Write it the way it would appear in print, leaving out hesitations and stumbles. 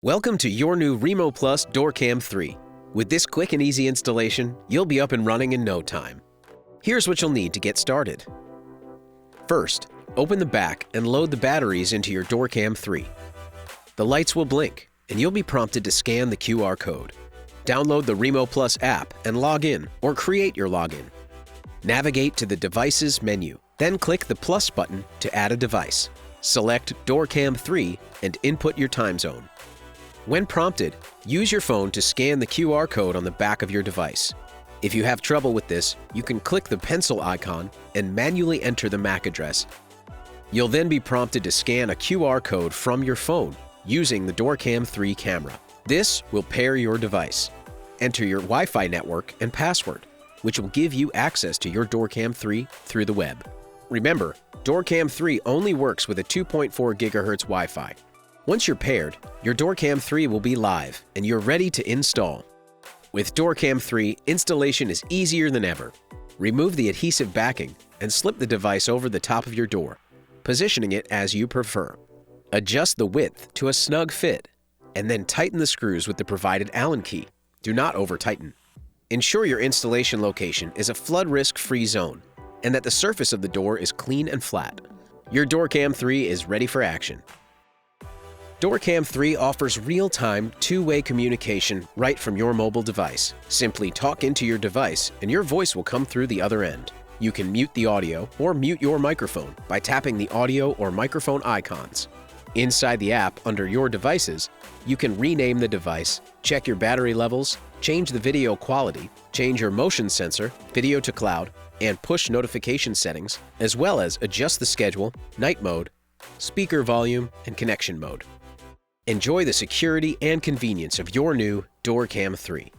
Welcome to your new Remo Plus DoorCam 3. With this quick and easy installation, you'll be up and running in no time. Here's what you'll need to get started. First, open the back and load the batteries into your DoorCam 3. The lights will blink, and you'll be prompted to scan the QR code. Download the Remo Plus app and log in or create your login. Navigate to the Devices menu, then click the plus button to add a device. Select DoorCam 3 and input your time zone. When prompted, use your phone to scan the QR code on the back of your device. If you have trouble with this, you can click the pencil icon and manually enter the MAC address. You'll then be prompted to scan a QR code from your phone using the DoorCam 3 camera. This will pair your device. Enter your Wi-Fi network and password, which will give you access to your DoorCam 3 through the web. Remember, DoorCam 3 only works with a 2.4 GHz Wi-Fi. Once you're paired, your DoorCam 3 will be live and you're ready to install. With DoorCam 3, installation is easier than ever. Remove the adhesive backing and slip the device over the top of your door, positioning it as you prefer. Adjust the width to a snug fit, and then tighten the screws with the provided Allen key. Do not over-tighten. Ensure your installation location is a flood risk-free zone and that the surface of the door is clean and flat. Your DoorCam 3 is ready for action. DoorCam 3 offers real-time, two-way communication right from your mobile device. Simply talk into your device and your voice will come through the other end. You can mute the audio or mute your microphone by tapping the audio or microphone icons. Inside the app, under Your Devices, you can rename the device, check your battery levels, change the video quality, change your motion sensor, video to cloud, and push notification settings, as well as adjust the schedule, night mode, speaker volume, and connection mode. Enjoy the security and convenience of your new DoorCam 3.